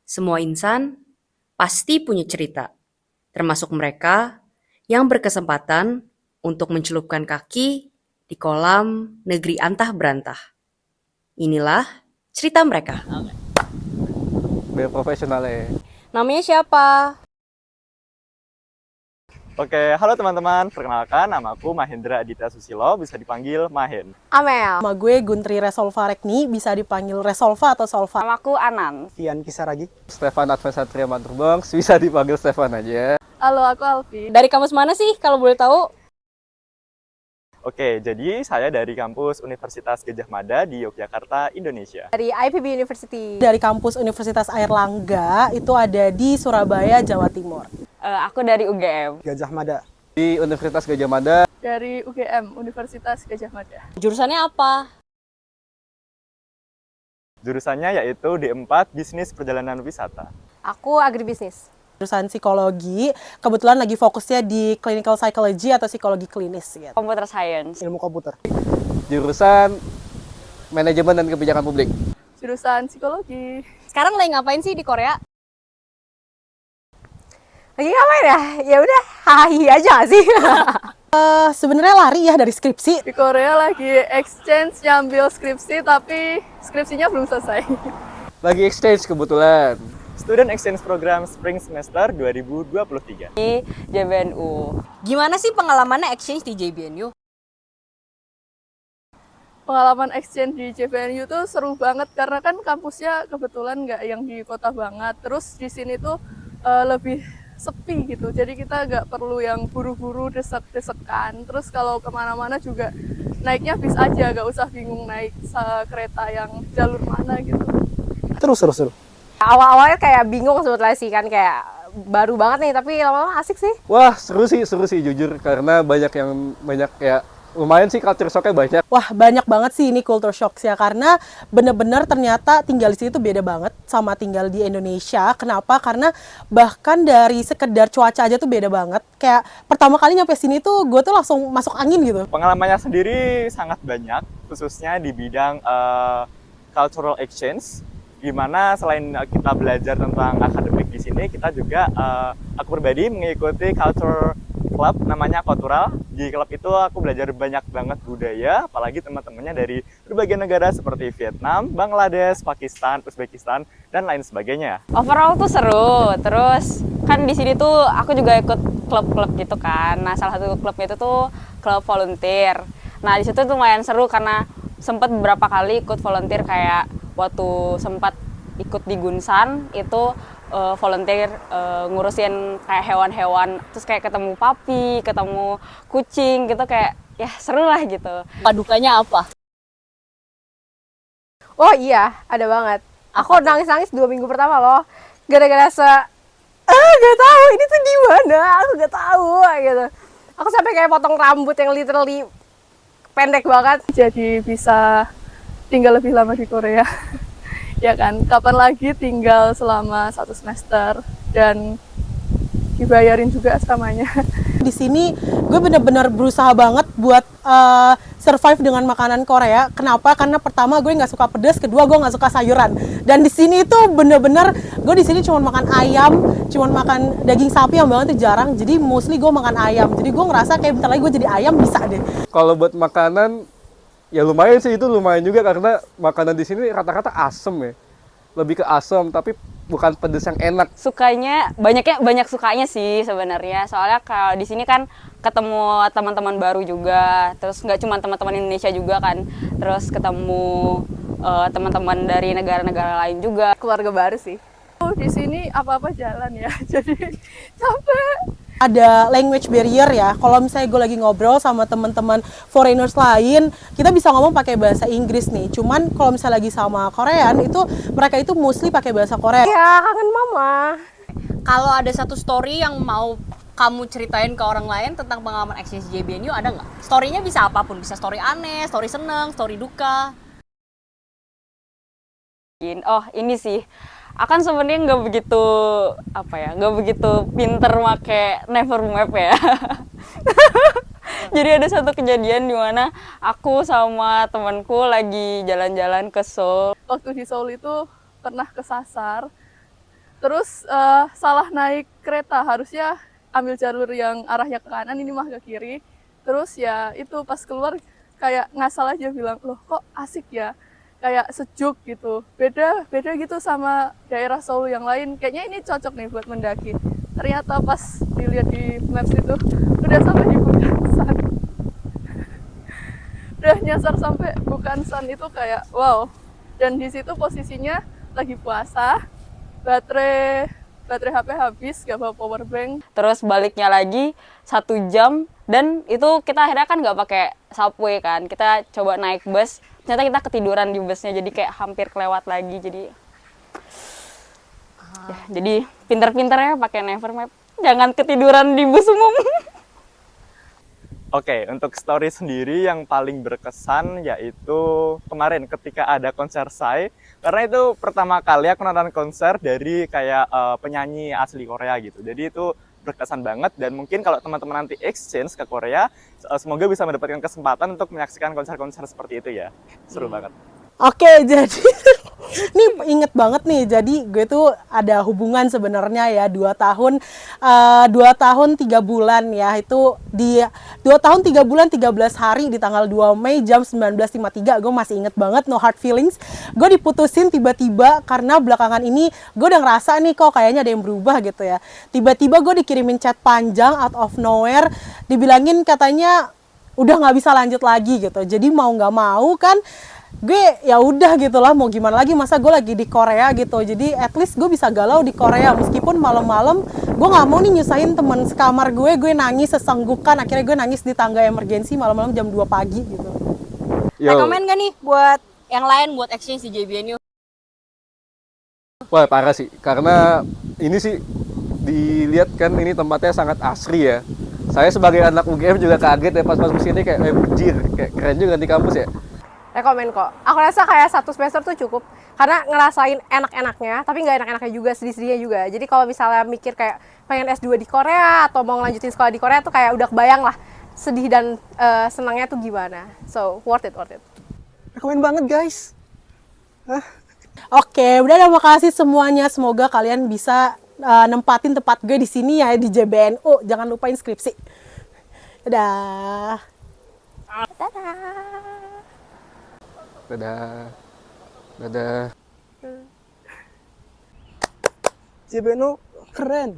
Semua insan pasti punya cerita, termasuk mereka yang berkesempatan untuk mencelupkan kaki di kolam negeri antah berantah. Inilah cerita mereka. Biar profesional ya. Namanya siapa? Oke, halo teman-teman. Perkenalkan, namaku Mahendra Aditya Susilo, bisa dipanggil Mahen. Amel. Nama gue Guntri Resolva Rekni, bisa dipanggil Resolva atau Solva. Namaku Anan. Kian Kisaragi. Stefan Advensatria Manturbongs, bisa dipanggil Stefan aja. Halo, aku Alfi. Dari kampus mana sih kalau boleh tahu? Oke, jadi saya dari kampus Universitas Gadjah Mada di Yogyakarta, Indonesia. Dari IPB University. Dari kampus Universitas Airlangga, itu ada di Surabaya, Jawa Timur. Aku dari UGM. Gajah Mada. Di Universitas Gadjah Mada, Dari UGM, Universitas Gadjah Mada. Jurusannya apa? jurusannya yaitu D4 Bisnis Perjalanan Wisata. Aku agribisnis. Jurusan psikologi, kebetulan lagi fokusnya di clinical psychology atau psikologi klinis gitu. Computer Science. Ilmu komputer. Jurusan Manajemen dan Kebijakan Publik. Jurusan Psikologi. Sekarang lagi ngapain sih di Korea? Lagi ngapain ya? Ya udah, hahi aja gak sih? Sebenarnya lari ya dari skripsi. Di Korea lagi exchange nyambil skripsi, tapi skripsinya belum selesai. Lagi exchange kebetulan. Student Exchange Program Spring Semester 2023. Di JBNU. Gimana sih pengalamannya exchange di JBNU? Pengalaman exchange di JBNU tuh seru banget karena kan kampusnya kebetulan nggak yang di kota banget. Terus di sini tuh lebih sepi gitu. Jadi kita nggak perlu yang buru-buru desek-desekan. Terus kalau kemana-mana juga naiknya bis aja, nggak usah bingung naik kereta yang jalur mana gitu. Seru. Awal-awalnya kayak bingung sebetulnya sih kan, kayak baru banget nih, tapi lama-lama asik sih. Wah, seru sih jujur. Karena banyak ya, lumayan sih culture shock-nya banyak. Wah, banyak banget sih ini culture shock ya, karena bener-bener ternyata tinggal di sini tuh beda banget sama tinggal di Indonesia. Kenapa? Karena bahkan dari sekedar cuaca aja tuh beda banget. Kayak pertama kali nyampe sini tuh gue tuh langsung masuk angin gitu. Pengalamannya sendiri sangat banyak, khususnya di bidang cultural exchange, di mana selain kita belajar tentang akademik di sini, kita juga aku pribadi mengikuti culture club namanya Cultural. Di klub itu aku belajar banyak banget budaya, apalagi teman-temannya dari berbagai negara seperti Vietnam, Bangladesh, Pakistan, Uzbekistan, dan lain sebagainya. Overall tuh seru. Terus kan di sini tuh aku juga ikut klub-klub gitu kan. Nah, salah satu klubnya itu tuh klub volunteer. Nah, di situ tuh lumayan seru karena sempat beberapa kali ikut volunteer, kayak waktu sempat ikut di Gunsan itu volunteer ngurusin kayak hewan-hewan, terus kayak ketemu papi, ketemu kucing gitu, kayak ya seru lah gitu. Dukanya apa? Oh iya, ada banget. Aku nangis-nangis 2 minggu pertama loh. Gara-gara gak tahu ini tuh gimana, aku gak tahu gitu. Aku sampai kayak potong rambut yang literally pendek banget. Jadi bisa tinggal lebih lama di Korea. Ya kan, kapan lagi tinggal selama 1 semester dan dibayarin juga asramanya. Di sini gue bener-bener berusaha banget buat survive dengan makanan Korea. Kenapa? Karena pertama gue nggak suka pedas, kedua gue nggak suka sayuran. Dan di sini tuh bener-bener gue di sini cuma makan ayam, cuma makan daging sapi yang banget tuh jarang. Jadi mostly gue makan ayam. Jadi gue ngerasa kayak bentar lagi gue jadi ayam bisa deh. Kalau buat makanan, ya lumayan sih, itu lumayan juga karena makanan di sini rata-rata asem ya. Lebih ke asem, tapi bukan pedes yang enak. Sukanya banyak sukanya sih sebenarnya. Soalnya kalau di sini kan ketemu teman-teman baru juga. Terus nggak cuma teman-teman Indonesia juga kan. Terus ketemu teman-teman dari negara-negara lain juga. Keluarga baru sih. Di sini apa-apa jalan ya. Jadi capek. Ada language barrier ya. Kalau misalnya gue lagi ngobrol sama teman-teman foreigners lain, kita bisa ngomong pakai bahasa Inggris nih. Cuman kalau misalnya lagi sama Korean itu mereka itu mostly pakai bahasa Korea. Ya, kangen mama. Kalau ada satu story yang mau kamu ceritain ke orang lain tentang pengalaman exchange JBNU, ada nggak? Story-nya bisa apapun, bisa story aneh, story seneng, story duka. Oh, ini sih. Akan sebenarnya nggak begitu pinter make never map ya. Jadi ada satu kejadian di mana aku sama temanku lagi jalan-jalan ke Seoul. Waktu di Seoul itu pernah kesasar Terus salah naik kereta, harusnya ambil jalur yang arahnya ke kanan, ini mah ke kiri. Terus ya itu pas keluar kayak ngasal aja bilang, loh kok asik ya, kayak sejuk gitu. Beda gitu sama daerah Solo yang lain. Kayaknya ini cocok nih buat mendaki. Ternyata pas dilihat di maps itu udah sampai di Bukansan. Udah nyasar sampai Bukansan itu kayak wow. Dan di situ posisinya lagi puasa, baterai HP habis, gak bawa power bank. Terus baliknya lagi 1 jam, dan itu kita akhirnya kan nggak pakai subway kan, kita coba naik bus. Ternyata kita ketiduran di busnya, jadi kayak hampir kelewat lagi. Jadi pinter-pinternya pakai Nevermap, jangan ketiduran di bus umum. Oke, untuk story sendiri yang paling berkesan yaitu kemarin ketika ada konser Psy. Karena itu pertama kali aku nonton konser dari kayak penyanyi asli Korea gitu. Jadi itu berkesan banget, dan mungkin kalau teman-teman nanti exchange ke Korea, semoga bisa mendapatkan kesempatan untuk menyaksikan konser-konser seperti itu ya. Seru banget. Oke, jadi ini inget banget nih. Jadi gue tuh ada hubungan sebenarnya ya 2 tahun 3 bulan ya. Itu di 2 tahun 3 bulan 13 hari di tanggal 2 Mei jam 19.53. Gue masih inget banget, no hard feelings. Gue diputusin tiba-tiba karena belakangan ini gue udah ngerasa nih kok kayaknya ada yang berubah gitu ya. Tiba-tiba gue dikirimin chat panjang out of nowhere, dibilangin katanya udah nggak bisa lanjut lagi gitu. Jadi mau nggak mau kan gue ya udah gitu lah, mau gimana lagi, masa gue lagi di Korea gitu. Jadi at least gue bisa galau di Korea meskipun malam-malam. Gue nggak mau nih nyusahin teman sekamar gue nangis sesenggukan. Akhirnya gue nangis di tangga emergency malam-malam jam 2 pagi gitu. Rekomen gak nih buat yang lain buat exchange di JBNU? Wah, parah sih, karena ini sih dilihat kan ini tempatnya sangat asri ya. Saya sebagai anak UGM juga kaget ya pas kesini, kayak bujir, kayak keren juga di kampus ya. Rekomen kok. Aku rasa kayak 1 semester tuh cukup. Karena ngerasain enak-enaknya, tapi nggak enak-enaknya juga, sedih-sedihnya juga. Jadi kalau misalnya mikir kayak pengen S2 di Korea, atau mau ngelanjutin sekolah di Korea tuh kayak udah kebayang lah sedih dan senangnya tuh gimana. So, worth it. Rekomen banget guys. Oke, udah makasih semuanya. Semoga kalian bisa nempatin tempat gue di sini ya di JBNU. Jangan lupain skripsi. Dadah. Dadah. JBNU keren.